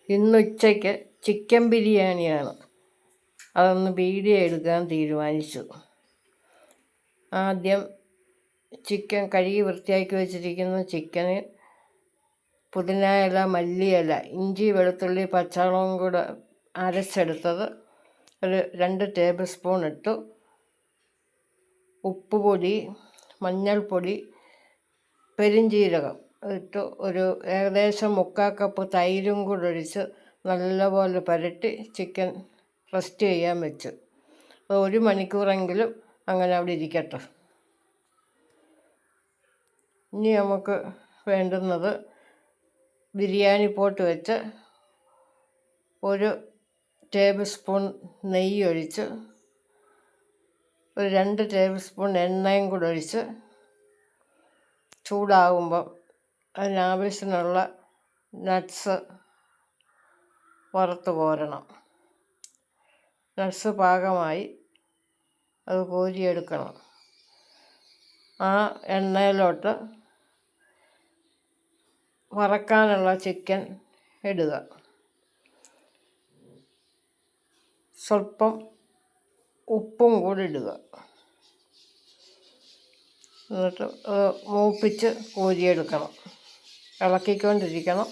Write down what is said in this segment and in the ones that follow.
ഇന്നുച്ചയ്ക്ക് chicken ബിരിയാണിയാണ്. അതൊന്ന് video എടുക്കാൻ തീരുമാനിച്ചു. ആദ്യം ചിക്കൻ കഴുകി വൃത്തിയാക്കി വെച്ചിരിക്കുന്ന ചിക്കന് പുതിന ഇല, മല്ലിയില, ഇഞ്ചി, വെളുത്തുള്ളി, പച്ചമുളകും കൂടെ അരച്ചെടുത്തത് ഒരു 2 ടേബിൾ സ്പൂൺ ഇട്ടു. ഉപ്പുപൊടി, മഞ്ഞൾപ്പൊടി, പെരുംജീരകം ഇട്ട് ഒരു ഏകദേശം 3/4 കപ്പ് തൈരും കൂടെ ഒഴിച്ച് നല്ലപോലെ പുരട്ടി ചിക്കൻ റെസ്റ്റ് ചെയ്യാൻ വെച്ചു. 1 മണിക്കൂറെങ്കിലും അങ്ങനെ അവിടെ ഇരിക്കട്ടെ. ഇനി നമുക്ക് വേണ്ടുന്നത് ബിരിയാണി പോട്ട് വെച്ച് 1 ടേബിൾ സ്പൂൺ നെയ്യ് ഒഴിച്ച് ഒരു 2 ടേബിൾ സ്പൂൺ എണ്ണയും കൂടെ ഒഴിച്ച് ചൂടാകുമ്പം അതിനാവശ്യത്തിനുള്ള നട്ട്സ് വറുത്ത് കോരണം. നട്ട്സ് പാകമായി അത് കോരിയെടുക്കണം. ആ എണ്ണയിലോട്ട് വറക്കാനുള്ള ചിക്കൻ ഇടുക. സ്വല്പം ഉപ്പും കൂടി ഇടുക. എന്നിട്ട് മൂപ്പിച്ച് കോരിയെടുക്കണം. ഇളക്കിക്കൊണ്ടിരിക്കണം.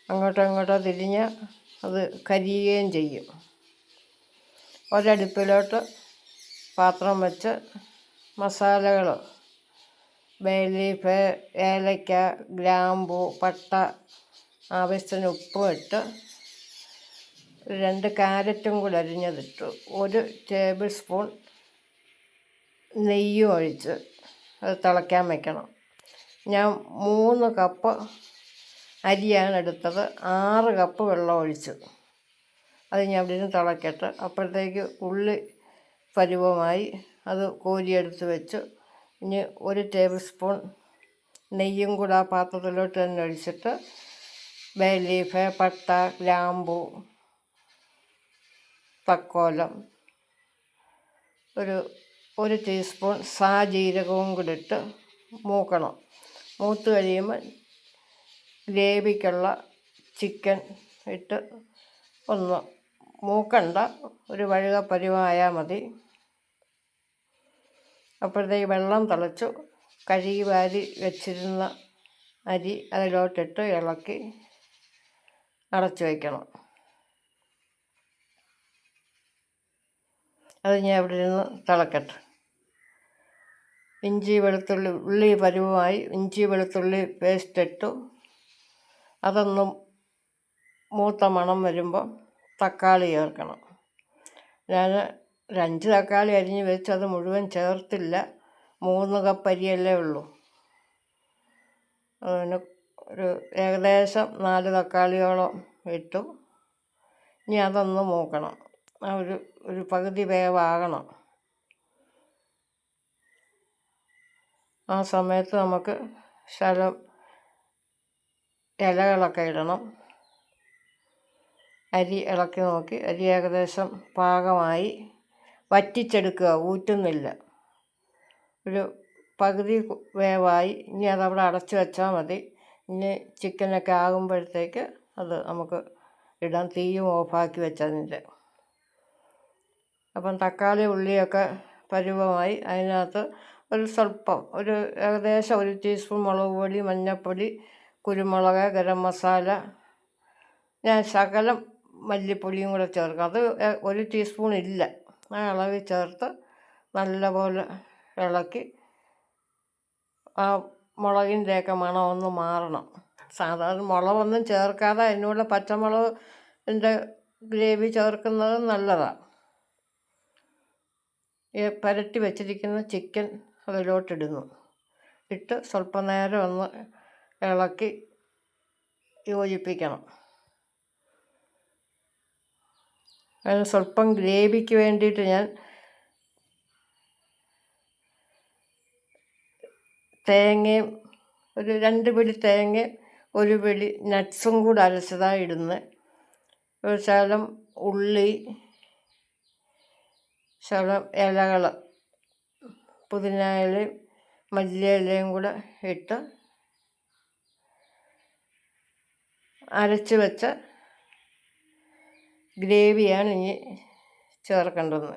അങ്ങോട്ടോ തിരിഞ്ഞ് അത് കരിയുകയും ചെയ്യും. ഒരടുപ്പിലോട്ട് പാത്രം വെച്ച് മസാലകൾ ബേ ലീഫ്, ഏലക്ക, ഗ്രാമ്പൂ, പട്ട, ആവശ്യത്തിന് ഉപ്പും ഇട്ട് 2 ക്യാരറ്റും കൂടി അരിഞ്ഞതിട്ടു. 1 ടേബിൾ സ്പൂൺ നെയ്യും ഒഴിച്ച് അത് തിളയ്ക്കാൻ വയ്ക്കണം. ഞാൻ 3 കപ്പ് അരിയാണ് എടുത്തത്. 6 കപ്പ് വെള്ളം ഒഴിച്ചു. അത് ഞാൻ അവിടെ നിന്ന് തിളയ്ക്കട്ടെ. അപ്പോഴത്തേക്ക് ഉള്ളി പരുവമായി അത് കോരിയെടുത്ത് വെച്ചു. ഇനി 1 ടേബിൾ സ്പൂൺ നെയ്യും കൂടെ ആ പാത്രത്തിലോട്ട് തന്നെ ഒഴിച്ചിട്ട് ബേ ലീഫ്, പട്ട, ഗ്രാമ്പൂ, തക്കോലം, ഒരു ടീസ്പൂൺ സാജീരകവും കൂടി ഇട്ട് മൂക്കണം. മൂത്ത് കഴിയുമ്പോൾ ഗ്രേവിക്കുള്ള ചിക്കൻ ഇട്ട് ഒന്ന് മൂക്കണ്ട, ഒരു വഴുക പരുവമായാൽ മതി. അപ്പോഴത്തേക്ക് വെള്ളം തിളച്ചു. കഴുകി വാരി വെച്ചിരുന്ന അരി അതിലോട്ടിട്ട് ഇളക്കി അടച്ചു വയ്ക്കണം. അത് ഞാൻ ഇവിടെ നിന്ന് തിളക്കട്ടെ. ഉള്ളി പരുവമായി ഇഞ്ചി വെളുത്തുള്ളി പേസ്റ്റ് ഇട്ടു. അതൊന്നും മൂത്ത മണം വരുമ്പോൾ തക്കാളി ചേർക്കണം. ഞാൻ 5 തക്കാളി അരിഞ്ഞ് വെച്ച് അത് മുഴുവൻ ചേർത്തില്ല. 3 കപ്പ് അരിയല്ലേ ഉള്ളൂ. അതിന് ഒരു ഏകദേശം 4 തക്കാളിയോളം ഇട്ടു. ഇനി അതൊന്ന് മൂക്കണം. ഒരു പകുതി വേവാകണം. ആ സമയത്ത് നമുക്ക് ശകലം ഇലകളൊക്കെ ഇടണം. അരി ഇളക്കി നോക്കി. അരി ഏകദേശം പാകമായി. വറ്റിച്ചെടുക്കുക, ഊറ്റുന്നില്ല. ഒരു പകുതി വേവായി. ഇനി അതവിടെ അടച്ചു വെച്ചാൽ മതി. ഇനി ചിക്കനൊക്കെ ആകുമ്പോഴത്തേക്ക് അത് നമുക്ക് ഇടാം. തീയും ഓഫാക്കി വെച്ചതിൻ്റെ. അപ്പം തക്കാളി ഉള്ളിയൊക്കെ പരുവമായി. അതിനകത്ത് ഒരു ഏകദേശം 1 ടീസ്പൂൺ മുളക് പൊടി, മഞ്ഞൾപ്പൊടി, കുരുമുളക്, ഗരം മസാല, ഞാൻ ശകലം മല്ലിപ്പൊടിയും കൂടെ ചേർക്കും. അത് 1 ടീസ്പൂൺ ഇല്ല. ആ അളവിൽ ചേർത്ത് നല്ലപോലെ ഇളക്കി ആ മുളകിൻ്റെയൊക്കെ മണമൊന്ന് മാറണം. സാധാരണ മുളകൊന്നും ചേർക്കാതെ അതിനൂടെ പച്ചമുളകിൻ്റെ ഗ്രേവി ചേർക്കുന്നത് നല്ലതാണ്. പുരട്ടി വെച്ചിരിക്കുന്ന ചിക്കൻ അതിലോട്ടിടുന്നു. ഇട്ട് സ്വല്പം നേരം ഒന്ന് ഇളക്കി യോജിപ്പിക്കണം. അതിന് സ്വല്പം ഗ്രേവിക്ക് വേണ്ടിയിട്ട് ഞാൻ തേങ്ങയും ഒരു 2 പിടി തേങ്ങയും 1 പിടി നട്ട്സും കൂടെ അരച്ചതാണ് ഇടുന്നത്. ഒരു ശകലം ഉള്ളി, ശകലം ഇലകൾ, പുതിന ഇലയും മല്ലിയിലയും കൂടെ ഇട്ട് അരച്ച് വെച്ച ഗ്രേവിയാണ് ഇനി ചേർക്കേണ്ടത്.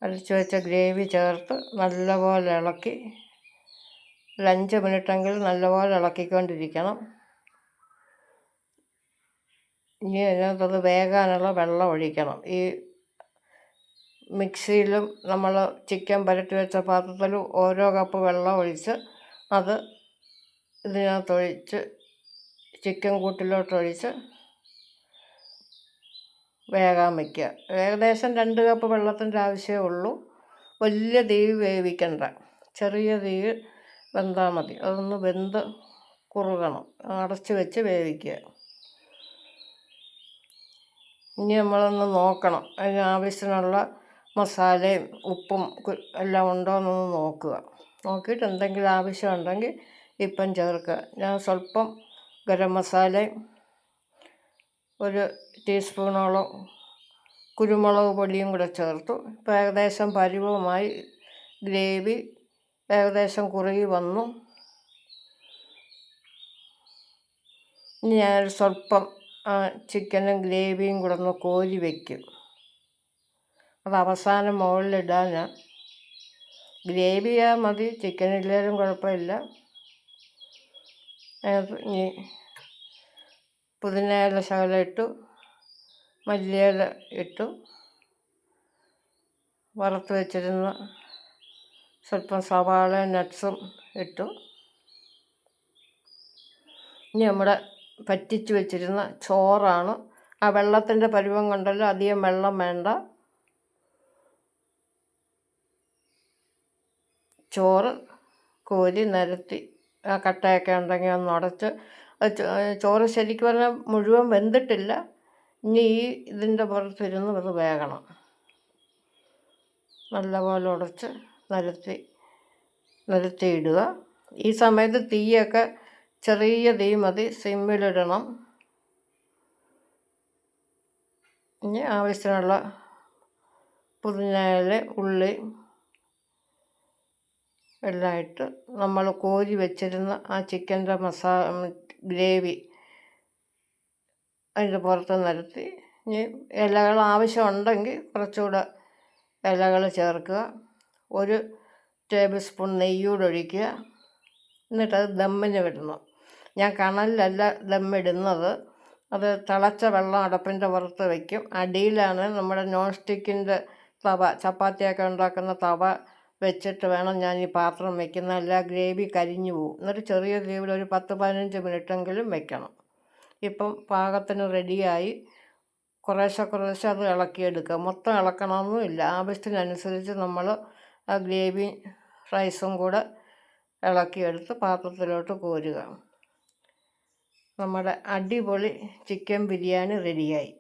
അരച്ച് വെച്ച ഗ്രേവി ചേർത്ത് നല്ലപോലെ ഇളക്കി 5 മിനിറ്റെങ്കിലും നല്ലപോലെ ഇളക്കിക്കൊണ്ടിരിക്കണം. ഇനി അതിനകത്തത് വേകാനുള്ള വെള്ളം ഒഴിക്കണം. ഈ മിക്സിയിലും നമ്മൾ ചിക്കൻ പുരട്ടി വെച്ച പാത്രത്തിലും ഓരോ കപ്പ് വെള്ളം ഒഴിച്ച് അത് ഇതിനകത്തൊഴിച്ച് ചിക്കൻ കൂട്ടിലോട്ടൊഴിച്ച് വേകാൻ വയ്ക്കുക. ഏകദേശം 2 കപ്പ് വെള്ളത്തിൻ്റെ ആവശ്യമേ ഉള്ളൂ. വലിയ തീ വേവിക്കണ്ട, ചെറിയ തീ വെന്താൽ മതി. അതൊന്ന് വെന്ത് കുറുകണം. അടച്ച് വെച്ച് വേവിക്കുക. ഇനി നമ്മളൊന്ന് നോക്കണം, അതിന് ആവശ്യത്തിനുള്ള മസാലയും ഉപ്പും എല്ലാം ഉണ്ടോ എന്നൊന്ന് നോക്കുക. നോക്കിയിട്ട് എന്തെങ്കിലും ആവശ്യമുണ്ടെങ്കിൽ ഇപ്പം ചേർക്കുക. ഞാൻ സ്വല്പം ഗരം മസാലയും 1 ടീസ്പൂണോളം കുരുമുളക് പൊടിയും കൂടെ ചേർത്തു. ഇപ്പോൾ ഏകദേശം പരുവമായി. ഗ്രേവി ഏകദേശം കുറുകി വന്നു. ഇനി ഞാൻ സ്വല്പം ചിക്കനും ഗ്രേവിയും കൂടെ ഒന്ന് കോരി വയ്ക്കും. അത് അവസാനം മുകളിലിടാൻ. ഗ്രേവിയാ മതി, ചിക്കനില്ലാലും കുഴപ്പമില്ല. ഇനി പുതിനയില ശകലം ഇട്ടു, മല്ലിയില ഇട്ടു, വറുത്ത് വെച്ചിരുന്ന സ്വല്പം സവാള നട്ട്സും ഇട്ടു. ഇനി നമ്മുടെ പറ്റിച്ച് വെച്ചിരുന്ന ചോറാണ്. ആ വെള്ളത്തിൻ്റെ പരുവം കൊണ്ടല്ലോ, അധികം വെള്ളം വേണ്ട. ചോറ് കോരി നിരത്തി ആ കട്ടയൊക്കെ ഉണ്ടെങ്കിൽ ഒന്ന് ഉടച്ച്, ചോറ് ശരിക്കും പറഞ്ഞാൽ മുഴുവൻ വെന്തിട്ടില്ല. ഇനി ഈ ഇതിൻ്റെ പുറത്തിരുന്ന് അത് വേകണം. നല്ലപോലെ ഉടച്ച് നിരത്തിയിടുക. ഈ സമയത്ത് തീയൊക്കെ ചെറിയ തീ മതി, സിമ്മിലിടണം. ഇനി ആവശ്യത്തിനുള്ള പുതിനയില, ഉള്ളി എല്ലാം ഇട്ട് നമ്മൾ കോരി വെച്ചിരുന്ന ആ ചിക്കൻ്റെ ഗ്രേവി അതിൻ്റെ പുറത്ത് നിരത്തി. ഇനി ഇലകൾ ആവശ്യമുണ്ടെങ്കിൽ കുറച്ചുകൂടെ ഇലകൾ ചേർക്കുക. 1 ടേബിൾ സ്പൂൺ നെയ്യൂടെ ഒഴിക്കുക. എന്നിട്ടത് ദമ്മിന് വിടണം. ഞാൻ കണലിലല്ല ദമ്മിടുന്നത്. അത് തിളച്ച വെള്ളം അടപ്പിൻ്റെ പുറത്ത് വയ്ക്കും. അടിയിലാണ് നമ്മുടെ നോൺ സ്റ്റിക്കിൻ്റെ തവ, ചപ്പാത്തിയൊക്കെ ഉണ്ടാക്കുന്ന തവ വെച്ചിട്ട് വേണം ഞാൻ ഈ പാത്രം വയ്ക്കുന്നത്. അല്ല ഗ്രേവി കരിഞ്ഞു പോകും. എന്നിട്ട് ചെറിയ തീയിൽ ഒരു 10-15 മിനിറ്റെങ്കിലും വെക്കണം. ഇപ്പം പാകത്തിന് റെഡിയായി. കുറേശ്ശെ അത് ഇളക്കിയെടുക്കുക. മൊത്തം ഇളക്കണമെന്നുമില്ല. ആവശ്യത്തിനനുസരിച്ച് നമ്മൾ ആ ഗ്രേവി റൈസും കൂടെ ഇളക്കിയെടുത്ത് പാത്രത്തിലോട്ട് കോരുക. നമ്മുടെ അടിപൊളി ചിക്കൻ ബിരിയാണി റെഡിയായി.